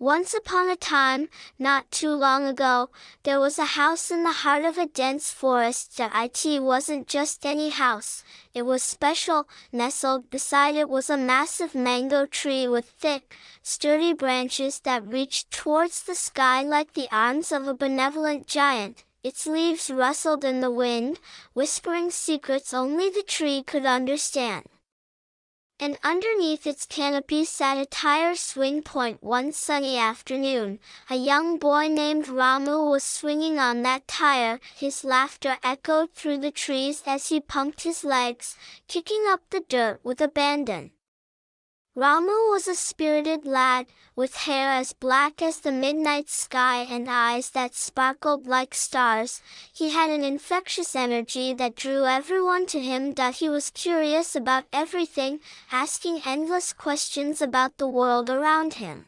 Once upon a time, not too long ago, there was a house in the heart of a dense forest that it wasn't just any house. It was special. Nestled beside it was a massive mango tree with thick, sturdy branches that reached towards the sky like the arms of a benevolent giant. Its leaves rustled in the wind, whispering secrets only the tree could understand. And underneath its canopy sat a tire swing point. One sunny afternoon, a young boy named Ramu was swinging on that tire. His laughter echoed through the trees as he pumped his legs, kicking up the dirt with abandon. Ramu was a spirited lad, with hair as black as the midnight sky and eyes that sparkled like stars. He had an infectious energy that drew everyone to him. He was curious about everything, asking endless questions about the world around him.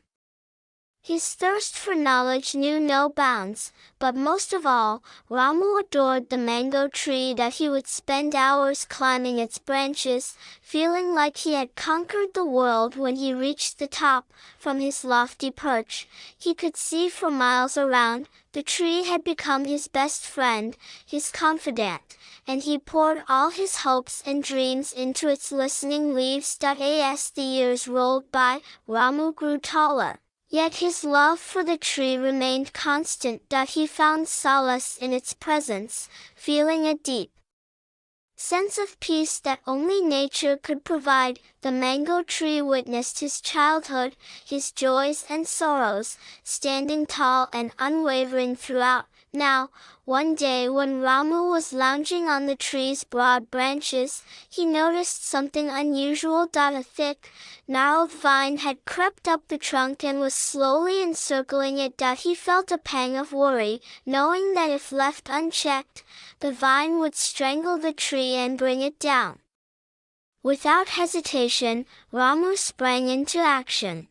His thirst for knowledge knew no bounds, but most of all, Ramu adored the mango tree. That he would spend hours climbing its branches, feeling like he had conquered the world when he reached the top. From his lofty perch, he could see for miles around. The tree had become his best friend, his confidant, and he poured all his hopes and dreams into its listening leaves. As the years rolled by, Ramu grew taller. Yet his love for the tree remained constant. He found solace in its presence, feeling a deep sense of peace that only nature could provide. The mango tree witnessed his childhood, his joys and sorrows, standing tall and unwavering throughout. Now, one day when Ramu was lounging on the tree's broad branches, he noticed something unusual. A thick, gnarled vine had crept up the trunk and was slowly encircling it. He felt a pang of worry, knowing that if left unchecked, the vine would strangle the tree and bring it down. Without hesitation, Ramu sprang into action.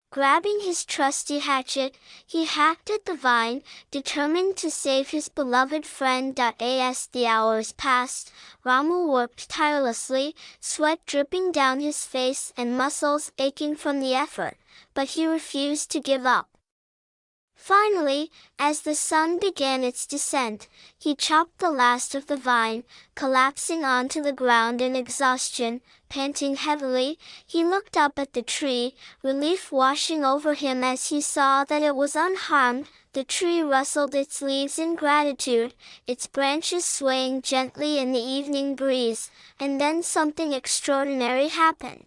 Grabbing his trusty hatchet, he hacked at the vine, determined to save his beloved friend. As the hours passed, Ramu worked tirelessly, sweat dripping down his face and muscles aching from the effort, but he refused to give up. Finally, as the sun began its descent, he chopped the last of the vine, collapsing onto the ground in exhaustion. Panting heavily, he looked up at the tree, relief washing over him as he saw that it was unharmed. The tree rustled its leaves in gratitude, its branches swaying gently in the evening breeze, and then something extraordinary happened.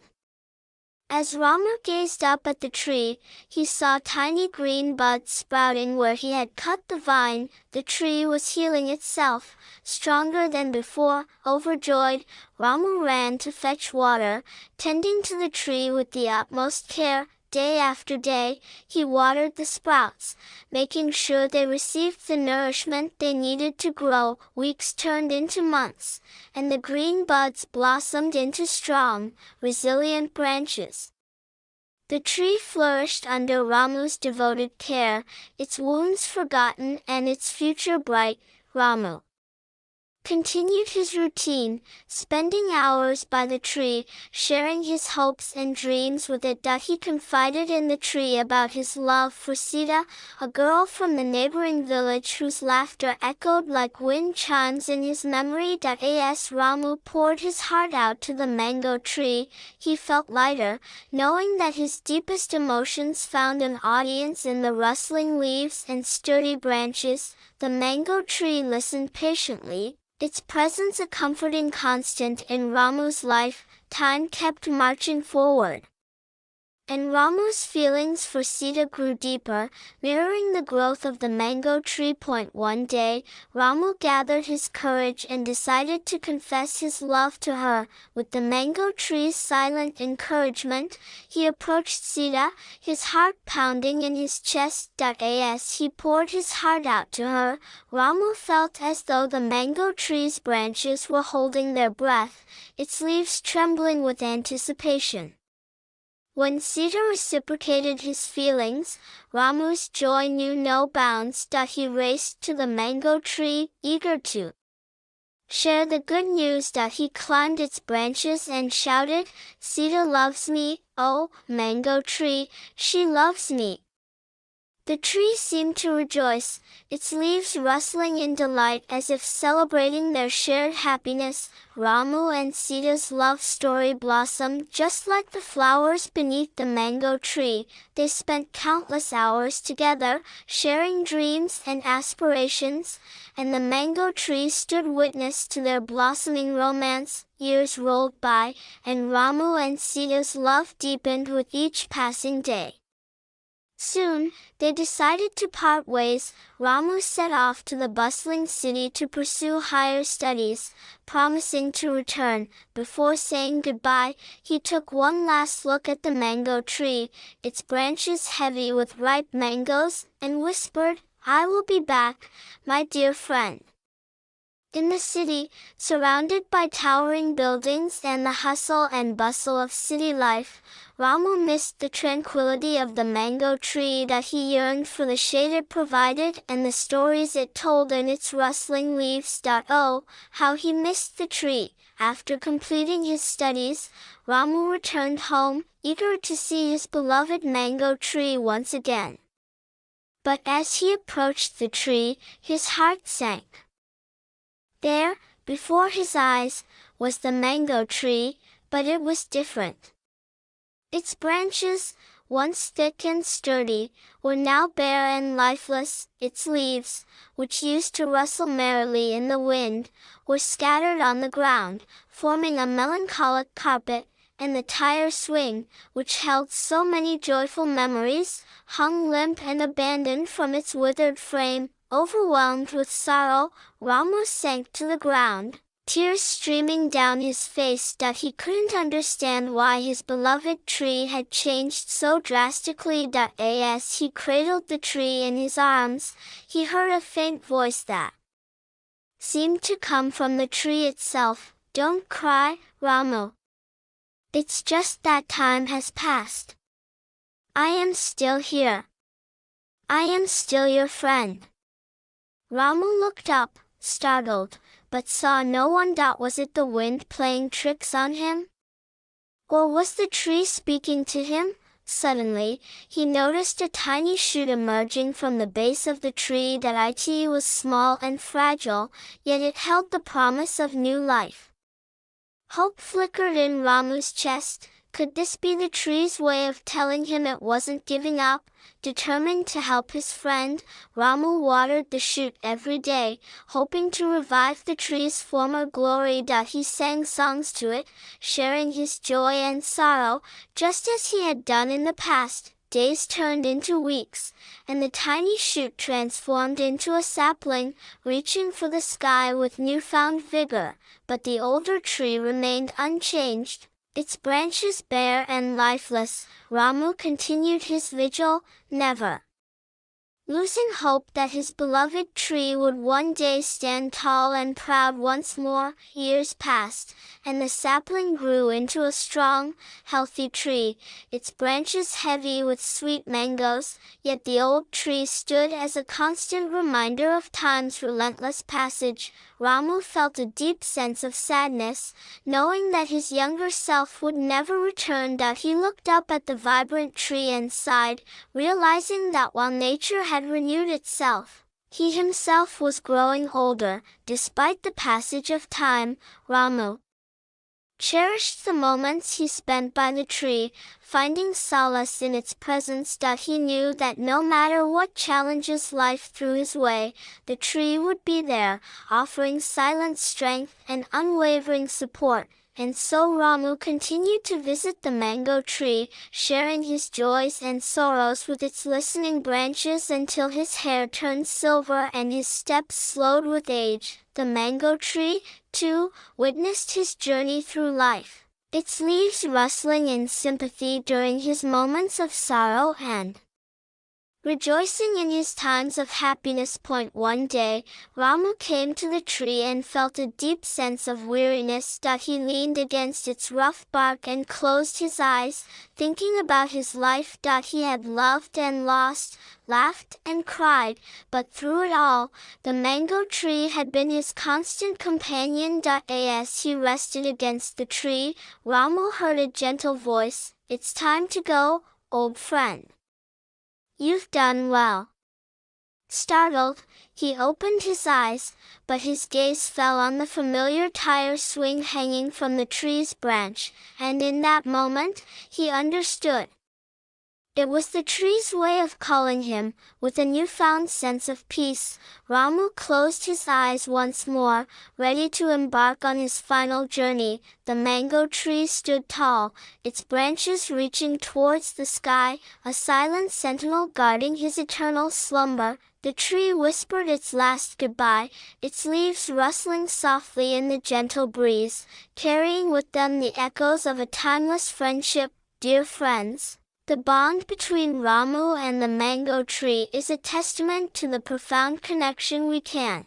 As Ramu gazed up at the tree, he saw tiny green buds sprouting where he had cut the vine. The tree was healing itself, stronger than before. Overjoyed, Ramu ran to fetch water, tending to the tree with the utmost care. Day after day, he watered the sprouts, making sure they received the nourishment they needed to grow. Weeks turned into months, and the green buds blossomed into strong, resilient branches. The tree flourished under Ramu's devoted care, its wounds forgotten and its future bright. Ramu continued his routine, spending hours by the tree, sharing his hopes and dreams with it. He confided in the tree about his love for Sita, a girl from the neighboring village whose laughter echoed like wind chimes in his memory. As Ramu poured his heart out to the mango tree, he felt lighter, knowing that his deepest emotions found an audience in the rustling leaves and sturdy branches. The mango tree listened patiently, its presence a comforting constant in Ramu's life. Time kept marching forward, and Ramu's feelings for Sita grew deeper, mirroring the growth of the mango tree. One day, Ramu gathered his courage and decided to confess his love to her. With the mango tree's silent encouragement, he approached Sita, his heart pounding in his chest. As he poured his heart out to her, Ramu felt as though the mango tree's branches were holding their breath, its leaves trembling with anticipation. When Sita reciprocated his feelings, Ramu's joy knew no bounds. He raced to the mango tree, eager to share the good news that he climbed its branches and shouted, "Cedar loves me, oh, mango tree, she loves me." The tree seemed to rejoice, its leaves rustling in delight as if celebrating their shared happiness. Ramu and Sita's love story blossomed just like the flowers beneath the mango tree. They spent countless hours together, sharing dreams and aspirations, and the mango tree stood witness to their blossoming romance. Years rolled by, and Ramu and Sita's love deepened with each passing day. Soon, they decided to part ways. Ramu set off to the bustling city to pursue higher studies, promising to return. Before saying goodbye, he took one last look at the mango tree, its branches heavy with ripe mangoes, and whispered, "I will be back, my dear friend." In the city, surrounded by towering buildings and the hustle and bustle of city life, Ramu missed the tranquility of the mango tree that he yearned for, the shade it provided and the stories it told in its rustling leaves. Oh, how he missed the tree! After completing his studies, Ramu returned home, eager to see his beloved mango tree once again. But as he approached the tree, his heart sank. There, before his eyes, was the mango tree, but it was different. Its branches, once thick and sturdy, were now bare and lifeless. Its leaves, which used to rustle merrily in the wind, were scattered on the ground, forming a melancholic carpet, and the tire swing, which held so many joyful memories, hung limp and abandoned from its withered frame. Overwhelmed with sorrow, Ramu sank to the ground, tears streaming down his face. That he couldn't understand why his beloved tree had changed so drastically. As he cradled the tree in his arms, he heard a faint voice that seemed to come from the tree itself. "Don't cry, Ramu. It's just that time has passed. I am still here. I am still your friend." Ramu looked up, startled, but saw no one. Was it the wind playing tricks on him? Or was the tree speaking to him? Suddenly, he noticed a tiny shoot emerging from the base of the tree. It was small and fragile, yet it held the promise of new life. Hope flickered in Ramu's chest. Could this be the tree's way of telling him it wasn't giving up? Determined to help his friend, Ramu watered the shoot every day, hoping to revive the tree's former glory. He sang songs to it, sharing his joy and sorrow, just as he had done in the past. Days turned into weeks, and the tiny shoot transformed into a sapling, reaching for the sky with newfound vigor. But the older tree remained unchanged, its branches bare and lifeless. Ramu continued his vigil, never losing hope that his beloved tree would one day stand tall and proud once more. Years passed, and the sapling grew into a strong, healthy tree, its branches heavy with sweet mangoes. Yet the old tree stood as a constant reminder of time's relentless passage. Ramu felt a deep sense of sadness, knowing that his younger self would never return. He looked up at the vibrant tree and sighed, realizing that while nature had renewed itself, he himself was growing older. Despite the passage of time, Ramu cherished the moments he spent by the tree, finding solace in its presence. He knew that no matter what challenges life threw his way, the tree would be there, offering silent strength and unwavering support. And so Ramu continued to visit the mango tree, sharing his joys and sorrows with its listening branches until his hair turned silver and his steps slowed with age. The mango tree, too, witnessed his journey through life, its leaves rustling in sympathy during his moments of sorrow and Rejoicing in his times of happiness. One day, Ramu came to the tree and felt a deep sense of weariness. He leaned against its rough bark and closed his eyes, thinking about his life. He had loved and lost, laughed and cried, but through it all, the mango tree had been his constant companion. As he rested against the tree, Ramu heard a gentle voice, "It's time to go, old friend. You've done well." Startled, he opened his eyes, but his gaze fell on the familiar tire swing hanging from the tree's branch, and in that moment, he understood. It was the tree's way of calling him. With a newfound sense of peace, Ramu closed his eyes once more, ready to embark on his final journey. The mango tree stood tall, its branches reaching towards the sky, a silent sentinel guarding his eternal slumber. The tree whispered its last goodbye, its leaves rustling softly in the gentle breeze, carrying with them the echoes of a timeless friendship. Dear friends, the bond between Ramu and the mango tree is a testament to the profound connection we can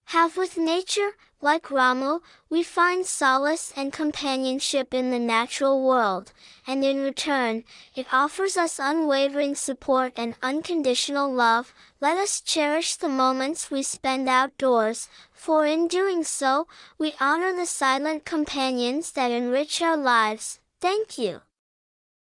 have with nature. Like Ramu, we find solace and companionship in the natural world, and in return, it offers us unwavering support and unconditional love. Let us cherish the moments we spend outdoors, for in doing so, we honor the silent companions that enrich our lives. Thank you.